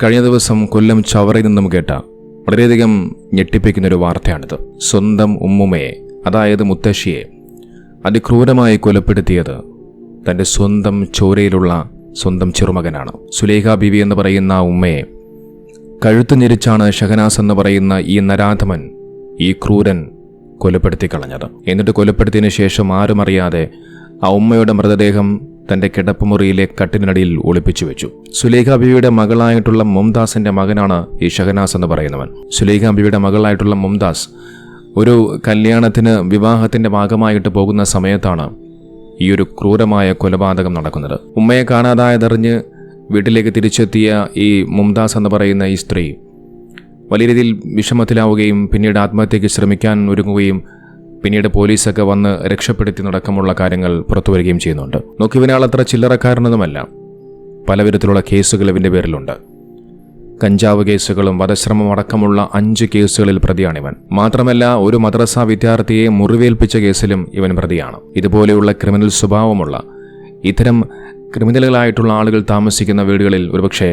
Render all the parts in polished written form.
കഴിഞ്ഞ ദിവസം കൊല്ലം ചവറയിൽ നിന്നും കേട്ട വളരെയധികം ഞെട്ടിപ്പിക്കുന്നൊരു വാർത്തയാണിത്. സ്വന്തം ഉമ്മുമ്മയെ, അതായത് മുത്തശ്ശിയെ അതിക്രൂരമായി കൊലപ്പെടുത്തിയത് തൻ്റെ സ്വന്തം ചോരയിലുള്ള സ്വന്തം ചെറുമകനാണ്. സുലൈഖ ബീവി എന്ന് പറയുന്ന ഉമ്മയെ കഴുത്തു ഞെരിച്ചാണ് ഷഹനാസ് എന്ന് പറയുന്ന ഈ നരാധമൻ, ഈ ക്രൂരൻ കൊലപ്പെടുത്തി കളഞ്ഞത്. എന്നിട്ട് കൊലപ്പെടുത്തിയതിനു ശേഷം ആരും അറിയാതെ ആ ഉമ്മയുടെ മൃതദേഹം തൻ്റെ കിടപ്പുമുറിയിലെ കട്ടിലിനടിയിൽ ഒളിപ്പിച്ചു വെച്ചു. സുലൈഖ ബീവിയുടെ മകളായിട്ടുള്ള മുംതാസിന്റെ മകനാണ് ഈ ഷഹനാസ് എന്ന് പറയുന്നവൻ. സുലൈഖ ബീവിയുടെ മകളായിട്ടുള്ള മുംതാസ് ഒരു കല്യാണത്തിന്, വിവാഹത്തിന്റെ ഭാഗമായിട്ട് പോകുന്ന സമയത്താണ് ഈ ഒരു ക്രൂരമായ കൊലപാതകം നടക്കുന്നത്. ഉമ്മയെ കാണാതായതറിഞ്ഞ് വീട്ടിലേക്ക് തിരിച്ചെത്തിയ ഈ മുംതാസ് എന്ന് പറയുന്ന ഈ സ്ത്രീ വലിയ രീതിയിൽ വിഷമത്തിലാവുകയും പിന്നീട് ആത്മഹത്യയ്ക്ക് ശ്രമിക്കാൻ ഒരുങ്ങുകയും പിന്നീട് പോലീസൊക്കെ വന്ന് രക്ഷപ്പെടുത്തി നടക്കമുള്ള കാര്യങ്ങൾ പുറത്തു വരികയും ചെയ്യുന്നുണ്ട്. ഇവനാളത്ര ചില്ലറക്കാരനൊന്നുമല്ല. പല വിധത്തിലുള്ള കേസുകൾ ഇവൻ്റെ പേരിലുണ്ട്. കഞ്ചാവ് കേസുകളും വധശ്രമം അടക്കമുള്ള 5 കേസുകളിൽ പ്രതിയാണിവൻ. മാത്രമല്ല, ഒരു മദ്രസ വിദ്യാർത്ഥിയെ മുറിവേൽപ്പിച്ച കേസിലും ഇവൻ പ്രതിയാണ്. ഇതുപോലെയുള്ള ക്രിമിനൽ സ്വഭാവമുള്ള ഇത്തരം ക്രിമിനലുകളായിട്ടുള്ള ആളുകൾ താമസിക്കുന്ന വീടുകളിൽ ഒരുപക്ഷെ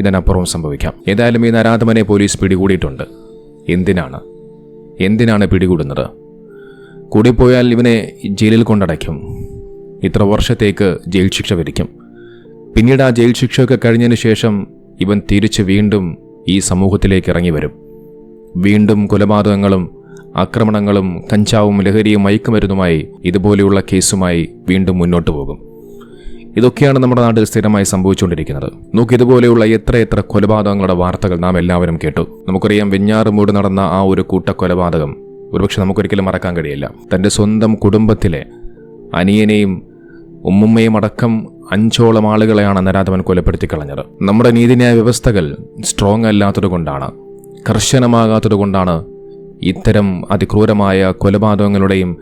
ഇതിനപ്പുറവും സംഭവിക്കാം. ഏതായാലും ഈ നരാധമനെ പോലീസ് പിടികൂടിയിട്ടുണ്ട്. എന്തിനാണ് പിടികൂടുന്നത്? കൂടിപ്പോയാൽ ഇവനെ ജയിലിൽ കൊണ്ടടയ്ക്കും. ഇത്ര വർഷത്തേക്ക് ജയിൽ ശിക്ഷ വിധിക്കും. പിന്നീട് ആ ജയിൽ ശിക്ഷയൊക്കെ കഴിഞ്ഞതിന് ശേഷം ഇവൻ തിരിച്ച് വീണ്ടും ഈ സമൂഹത്തിലേക്ക് ഇറങ്ങി വരും. വീണ്ടും കൊലപാതകങ്ങളും ആക്രമണങ്ങളും കഞ്ചാവും ലഹരിയും മയക്കുമരുന്നുമായി ഇതുപോലെയുള്ള കേസുമായി വീണ്ടും മുന്നോട്ട് പോകും. ഇതൊക്കെയാണ് നമ്മുടെ നാട്ടിൽ സ്ഥിരമായി സംഭവിച്ചുകൊണ്ടിരിക്കുന്നത്. ഇതുപോലെയുള്ള എത്ര കൊലപാതകങ്ങളുടെ വാർത്തകൾ നാം എല്ലാവരും കേട്ടു. നമുക്കറിയാം, വെഞ്ഞാറുമൂട് നടന്ന ആ ഒരു കൂട്ടക്കൊലപാതകം ഒരുപക്ഷെ നമുക്കൊരിക്കലും മറക്കാൻ കഴിയില്ല. തൻ്റെ സ്വന്തം കുടുംബത്തിലെ അനിയനെയും ഉമ്മുമ്മയും അടക്കം 5ഓളം ആളുകളെയാണ് നരാധമൻ കൊലപ്പെടുത്തി കളഞ്ഞത്. നമ്മുടെ നീതിന്യായ വ്യവസ്ഥകൾ സ്ട്രോങ് അല്ലാത്തതുകൊണ്ടാണ്, കർശനമാകാത്തതുകൊണ്ടാണ് ഇത്തരം അതിക്രൂരമായ കൊലപാതകങ്ങളുടെയും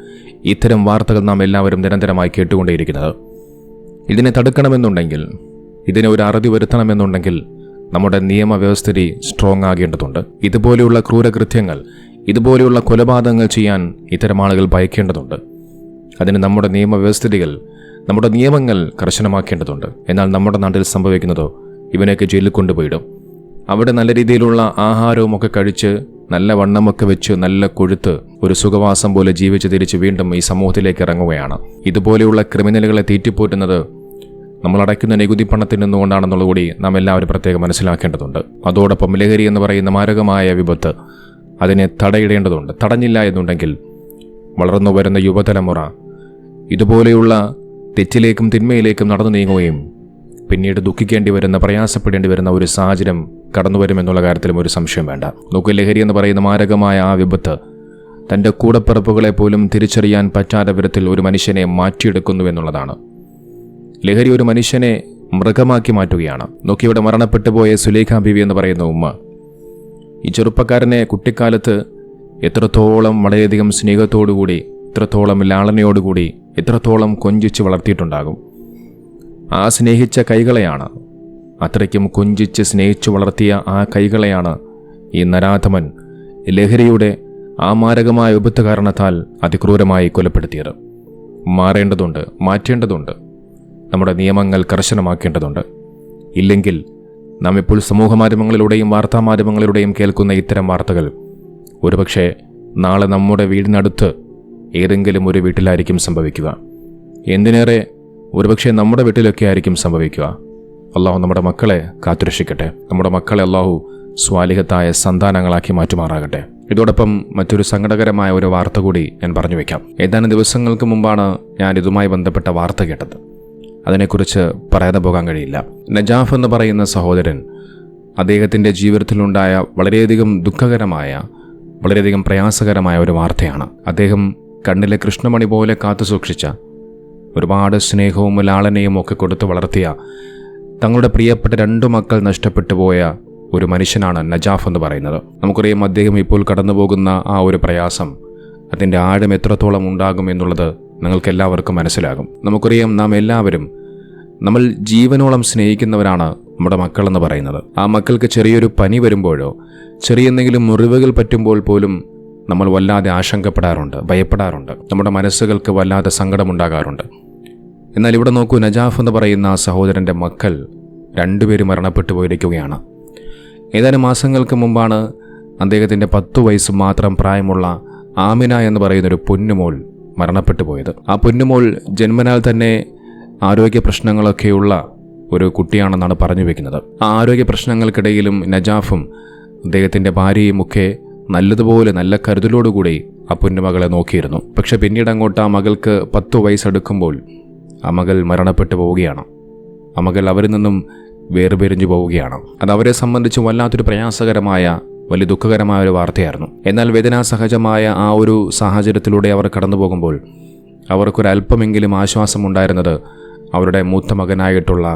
ഇത്തരം വാർത്തകൾ നാം എല്ലാവരും നിരന്തരമായി കേട്ടുകൊണ്ടേയിരിക്കുന്നത്. ഇതിനെ തടുക്കണമെന്നുണ്ടെങ്കിൽ, ഇതിനെ ഒരു അറുതി വരുത്തണമെന്നുണ്ടെങ്കിൽ നമ്മുടെ നിയമവ്യവസ്ഥിതി സ്ട്രോങ് ആകേണ്ടതുണ്ട്. ഇതുപോലെയുള്ള ക്രൂരകൃത്യങ്ങൾ, ഇതുപോലെയുള്ള കൊലപാതകങ്ങൾ ചെയ്യാൻ ഇത്തരം ആളുകൾ ഭയക്കേണ്ടതുണ്ട്. അതിന് നമ്മുടെ നിയമവ്യവസ്ഥിതികൾ, നമ്മുടെ നിയമങ്ങൾ കർശനമാക്കേണ്ടതുണ്ട്. എന്നാൽ നമ്മുടെ നാട്ടിൽ സംഭവിക്കുന്നതോ, ഇവനെയൊക്കെ ജയിലിൽ കൊണ്ടുപോയിടും. അവിടെ നല്ല രീതിയിലുള്ള ആഹാരവും ഒക്കെ കഴിച്ച്, നല്ല വണ്ണമൊക്കെ വെച്ച്, നല്ല കൊഴുത്ത്, ഒരു സുഖവാസം പോലെ ജീവിച്ച് തിരിച്ച് വീണ്ടും ഈ സമൂഹത്തിലേക്ക് ഇറങ്ങുകയാണ്. ഇതുപോലെയുള്ള ക്രിമിനലുകളെ തീറ്റിപ്പോറ്റുന്നത് നമ്മൾ അടയ്ക്കുന്ന നികുതി പണത്തിൽ നിന്നുകൊണ്ടാണെന്നുള്ള കൂടി നാം എല്ലാവരും പ്രത്യേകം മനസ്സിലാക്കേണ്ടതുണ്ട്. അതോടൊപ്പം ലഹരി എന്ന് പറയുന്ന മാരകമായ വിപത്ത്, അതിനെ തടയിടേണ്ടതുണ്ട്. തടഞ്ഞില്ല എന്നുണ്ടെങ്കിൽ വളർന്നു വരുന്ന യുവതലമുറ ഇതുപോലെയുള്ള തെറ്റിലേക്കും തിന്മയിലേക്കും നടന്നു നീങ്ങുകയും പിന്നീട് ദുഃഖിക്കേണ്ടി വരുന്ന, പ്രയാസപ്പെടേണ്ടി വരുന്ന ഒരു സാഹചര്യം കടന്നു വരുമെന്നുള്ള കാര്യത്തിലും ഒരു സംശയം വേണ്ട. ലഹരി എന്ന് പറയുന്ന മാരകമായ ആ വിപത്ത് തൻ്റെ കൂടപ്പിറപ്പുകളെ പോലും തിരിച്ചറിയാൻ പറ്റാത്ത വിധത്തിൽ ഒരു മനുഷ്യനെ മാറ്റിയെടുക്കുന്നു എന്നുള്ളതാണ്. ലഹരി ഒരു മനുഷ്യനെ മൃഗമാക്കി മാറ്റുകയാണ്. ഇവിടെ മരണപ്പെട്ടു പോയ സുലൈഖ ബീവി എന്ന് പറയുന്ന ഉമ്മ ഈ ചെറുപ്പക്കാരനെ കുട്ടിക്കാലത്ത് എത്രത്തോളം വളരെയധികം സ്നേഹത്തോടുകൂടി, എത്രത്തോളം ലാളനയോടുകൂടി, എത്രത്തോളം കൊഞ്ചിച്ച് വളർത്തിയിട്ടുണ്ടാകും. ആ സ്നേഹിച്ച കൈകളെയാണ്, അത്രയ്ക്കും കൊഞ്ചിച്ച് സ്നേഹിച്ചു വളർത്തിയ ആ കൈകളെയാണ് ഈ നരാധമൻ ലഹരിയുടെ ആ മാരകമായ വിപത്ത് കാരണത്താൽ അതിക്രൂരമായി കൊലപ്പെടുത്തിയത്. മാറ്റേണ്ടതുണ്ട്. നമ്മുടെ നിയമങ്ങൾ കർശനമാക്കേണ്ടതുണ്ട്. ഇല്ലെങ്കിൽ നാം ഇപ്പോൾ സമൂഹമാധ്യമങ്ങളിലൂടെയും വാർത്താമാധ്യമങ്ങളിലൂടെയും കേൾക്കുന്ന ഇത്തരം വാർത്തകൾ ഒരുപക്ഷെ നാളെ നമ്മുടെ വീടിനടുത്ത് ഏതെങ്കിലും ഒരു വീട്ടിലായിരിക്കും സംഭവിക്കുക. എന്തിനേറെ ഒരുപക്ഷെ നമ്മുടെ വീട്ടിലൊക്കെ ആയിരിക്കും സംഭവിക്കുക. അള്ളാഹു നമ്മുടെ മക്കളെ കാത്തുരക്ഷിക്കട്ടെ. നമ്മുടെ മക്കളെ അള്ളാഹു സ്വാലിഹത്തായ സന്താനങ്ങളാക്കി മാറ്റുമാറാകട്ടെ. ഇതോടൊപ്പം മറ്റൊരു സങ്കടകരമായ ഒരു വാർത്ത കൂടി ഞാൻ പറഞ്ഞു വയ്ക്കാം. ഏതാനും ദിവസങ്ങൾക്ക് മുമ്പാണ് ഞാൻ ഇതുമായി ബന്ധപ്പെട്ട വാർത്ത കേട്ടത്. അതിനെക്കുറിച്ച് പറയാതെ പോകാൻ കഴിയില്ല. നജാഫ് എന്ന് പറയുന്ന സഹോദരൻ, അദ്ദേഹത്തിൻ്റെ ജീവിതത്തിലുണ്ടായ വളരെയധികം ദുഃഖകരമായ, വളരെയധികം പ്രയാസകരമായ ഒരു വാർത്തയാണ്. അദ്ദേഹം കണ്ണിലെ കൃഷ്ണമണി പോലെ കാത്തു സൂക്ഷിച്ച, ഒരുപാട് സ്നേഹവും ലാളനയും ഒക്കെ കൊടുത്തു വളർത്തിയ, തങ്ങളുടെ പ്രിയപ്പെട്ട 2 മക്കൾ നഷ്ടപ്പെട്ടു പോയ ഒരു മനുഷ്യനാണ് നജാഫ് എന്ന് പറയുന്നത്. നമുക്കറിയാം, അദ്ദേഹം ഇപ്പോൾ കടന്നു പോകുന്ന ആ ഒരു പ്രയാസം, അതിൻ്റെ ആഴം എത്രത്തോളം ഉണ്ടാകും എന്നുള്ളത് നിങ്ങൾക്കെല്ലാവർക്കും മനസ്സിലാകും. നമുക്കറിയാം, നാം എല്ലാവരും നമ്മൾ ജീവനോളം സ്നേഹിക്കുന്നവരാണ് നമ്മുടെ മക്കളെന്ന് പറയുന്നത്. ആ മക്കൾക്ക് ചെറിയൊരു പനി വരുമ്പോഴോ, ചെറിയ എന്തെങ്കിലും മുറിവുകൾ പറ്റുമ്പോൾ പോലും നമ്മൾ വല്ലാതെ ആശങ്കപ്പെടാറുണ്ട്, ഭയപ്പെടാറുണ്ട്. നമ്മുടെ മനസ്സുകൾക്ക് വല്ലാതെ സങ്കടമുണ്ടാകാറുണ്ട്. എന്നാൽ ഇവിടെ നോക്കൂ, നജാഫ് എന്ന് പറയുന്ന ആ സഹോദരൻ്റെ മക്കൾ രണ്ടുപേരും മരണപ്പെട്ടു പോയിരിക്കുകയാണ്. ഏതാനും മാസങ്ങൾക്ക് മുമ്പാണ് അദ്ദേഹത്തിൻ്റെ 10 വയസ്സ് മാത്രം പ്രായമുള്ള ആമിന എന്ന് പറയുന്നൊരു പൊന്നുമോൾ മരണപ്പെട്ടു പോയത്. ആ പൊന്നുമോൾ ജന്മനാൽ തന്നെ ആരോഗ്യ പ്രശ്നങ്ങളൊക്കെയുള്ള ഒരു കുട്ടിയാണെന്നാണ് പറഞ്ഞു വെക്കുന്നത്. ആ ആരോഗ്യ പ്രശ്നങ്ങൾക്കിടയിലും നജാഫും അദ്ദേഹത്തിൻ്റെ ഭാര്യയുമൊക്കെ നല്ലതുപോലെ നല്ല കരുതലോടുകൂടി ആ പൊന്നുമകളെ നോക്കിയിരുന്നു. പക്ഷെ പിന്നീട് അങ്ങോട്ട് ആ മകൾക്ക് 10 വയസ്സെടുക്കുമ്പോൾ ആ മകൾ മരണപ്പെട്ടു പോവുകയാണ്. ആ മകൾ അവരിൽ നിന്നും വേർപിരിഞ്ഞു പോവുകയാണ്. അത് അവരെ സംബന്ധിച്ച് വല്ലാത്തൊരു പ്രയാസകരമായ, വലിയ ദുഃഖകരമായ ഒരു വാർത്തയായിരുന്നു. എന്നാൽ വേദനാസഹജമായ ആ ഒരു സാഹചര്യത്തിലൂടെ അവർ കടന്നു പോകുമ്പോൾ അവർക്കൊരല്പമെങ്കിലും ആശ്വാസമുണ്ടായിരുന്നത് അവരുടെ മൂത്ത മകനായിട്ടുള്ള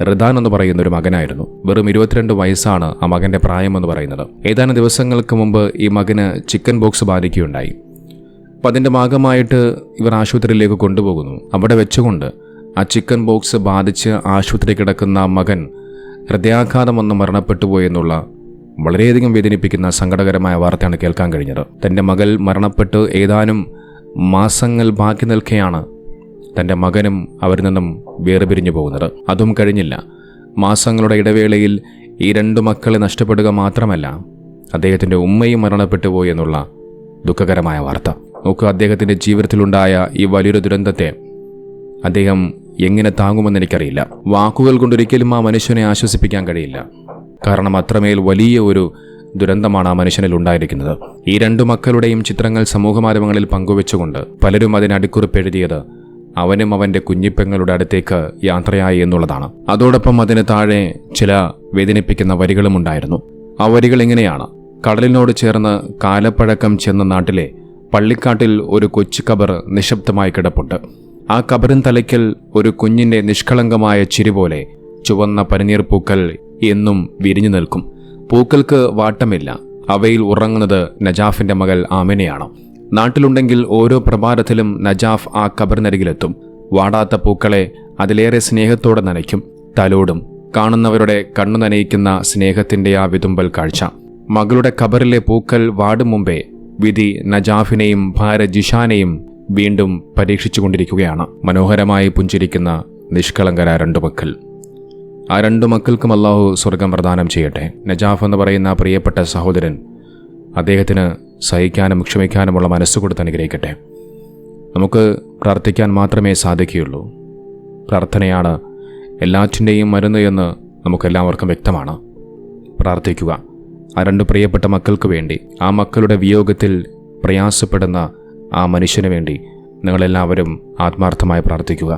റിദാൻ എന്ന് പറയുന്ന ഒരു മകനായിരുന്നു. വെറും 22 വയസ്സാണ് ആ മകൻ്റെ പ്രായമെന്ന് പറയുന്നത്. ഏതാനും ദിവസങ്ങൾക്ക് മുമ്പ് ഈ മകന് ചിക്കൻ ബോക്സ് ബാധിക്കുകയുണ്ടായി. അപ്പം അതിൻ്റെ ഭാഗമായിട്ട് ഇവർ ആശുപത്രിയിലേക്ക് കൊണ്ടുപോകുന്നു. അവിടെ വെച്ചുകൊണ്ട് ആ ചിക്കൻ ബോക്സ് ബാധിച്ച് ആശുപത്രി കിടക്കുന്ന മകൻ ഹൃദയാഘാതം വന്ന് മരണപ്പെട്ടു പോയെന്നുള്ള വളരെയധികം വേദനിപ്പിക്കുന്ന സങ്കടകരമായ വാർത്തയാണ് കേൾക്കാൻ കഴിഞ്ഞത്. തൻ്റെ മകൾ മരണപ്പെട്ട് ഏതാനും മാസങ്ങൾ ബാക്കി നിൽക്കെയാണ് തൻ്റെ മകനും അവരിൽ നിന്നും വേർപിരിഞ്ഞു പോകുന്നത്. അതും കഴിഞ്ഞില്ല, മാസങ്ങളുടെ ഇടവേളയിൽ ഈ 2 മക്കളെ നഷ്ടപ്പെടുക മാത്രമല്ല, അദ്ദേഹത്തിൻ്റെ ഉമ്മയും മരണപ്പെട്ടു പോയി എന്നുള്ള ദുഃഖകരമായ വാർത്ത. നോക്കുക, അദ്ദേഹത്തിൻ്റെ ജീവിതത്തിലുണ്ടായ ഈ വലിയൊരു ദുരന്തത്തെ അദ്ദേഹം എങ്ങനെ താങ്ങുമെന്ന് എനിക്കറിയില്ല. വാക്കുകൾ കൊണ്ടൊരിക്കലും ആ മനുഷ്യനെ ആശ്വസിപ്പിക്കാൻ കഴിയില്ല. കാരണം അത്രമേൽ വലിയ ഒരു ദുരന്തമാണ് ആ മനുഷ്യനിൽ ഉണ്ടായിരിക്കുന്നത്. ഈ 2 മക്കളുടെയും ചിത്രങ്ങൾ സമൂഹമാധ്യമങ്ങളിൽ പങ്കുവെച്ചുകൊണ്ട് പലരും അതിന് അടിക്കുറിപ്പെഴുതിയത് അവനും അവൻ്റെ കുഞ്ഞിപ്പെങ്ങളുടെ അടുത്തേക്ക് യാത്രയായി എന്നുള്ളതാണ്. അതോടൊപ്പം അതിന് താഴെ ചില വേദനിപ്പിക്കുന്ന വരികളും ഉണ്ടായിരുന്നു. ആ വരികൾ ഇങ്ങനെയാണ്: കടലിനോട് ചേർന്ന് കാലപ്പഴക്കം ചെന്ന നാട്ടിലെ പള്ളിക്കാട്ടിൽ ഒരു കൊച്ചു കബർ നിശബ്ദമായി കിടപ്പുണ്ട്. ആ കബറിൻ തലയ്ക്കൽ ഒരു കുഞ്ഞിൻ്റെ നിഷ്കളങ്കമായ ചിരി പോലെ ചുവന്ന പനിനീർ പൂക്കൾ എന്നും വിരിഞ്ഞു നിൽക്കും. പൂക്കൾക്ക് വാട്ടമില്ല. അവയിൽ ഉറങ്ങുന്നത് നജാഫിൻ്റെ മകൾ ആമിനയാണ്. നാട്ടിലുണ്ടെങ്കിൽ ഓരോ പ്രഭാതത്തിലും നജാഫ് ആ കബറിനരികിലെത്തും. വാടാത്ത പൂക്കളെ അതിലേറെ സ്നേഹത്തോടെ നനയ്ക്കും, തലോടും. കാണുന്നവരുടെ കണ്ണു നനയിക്കുന്ന സ്നേഹത്തിൻ്റെ ആ വിതുമ്പൽ കാഴ്ച. മകളുടെ കബറിലെ പൂക്കൾ വാടും മുമ്പേ വിധി നജാഫിനെയും ഭാര്യ ജിഷാനെയും വീണ്ടും പരീക്ഷിച്ചുകൊണ്ടിരിക്കുകയാണ്. മനോഹരമായി പുഞ്ചിരിക്കുന്ന നിഷ്കളങ്കരായ 2 മക്കൾ. ആ 2 മക്കൾക്കും അല്ലാഹു സ്വർഗം പ്രദാനം ചെയ്യട്ടെ. നജാഫ് എന്ന് പറയുന്ന ആ പ്രിയപ്പെട്ട സഹോദരൻ, അദ്ദേഹത്തിന് സഹിക്കാനും ക്ഷമിക്കാനുമുള്ള മനസ്സ് കൊടുത്ത് അനുഗ്രഹിക്കട്ടെ. നമുക്ക് പ്രാർത്ഥിക്കാൻ മാത്രമേ സാധിക്കുകയുള്ളൂ. പ്രാർത്ഥനയാണ് എല്ലാറ്റിൻ്റെയും മരുന്ന് എന്ന് നമുക്കെല്ലാവർക്കും വ്യക്തമാണ്. പ്രാർത്ഥിക്കുക. ആ 2 പ്രിയപ്പെട്ട മക്കൾക്ക് വേണ്ടി, ആ മക്കളുടെ വിയോഗത്തിൽ പ്രയാസപ്പെടുന്ന ആ മനുഷ്യന് വേണ്ടി നിങ്ങളെല്ലാവരും ആത്മാർത്ഥമായി പ്രാർത്ഥിക്കുക.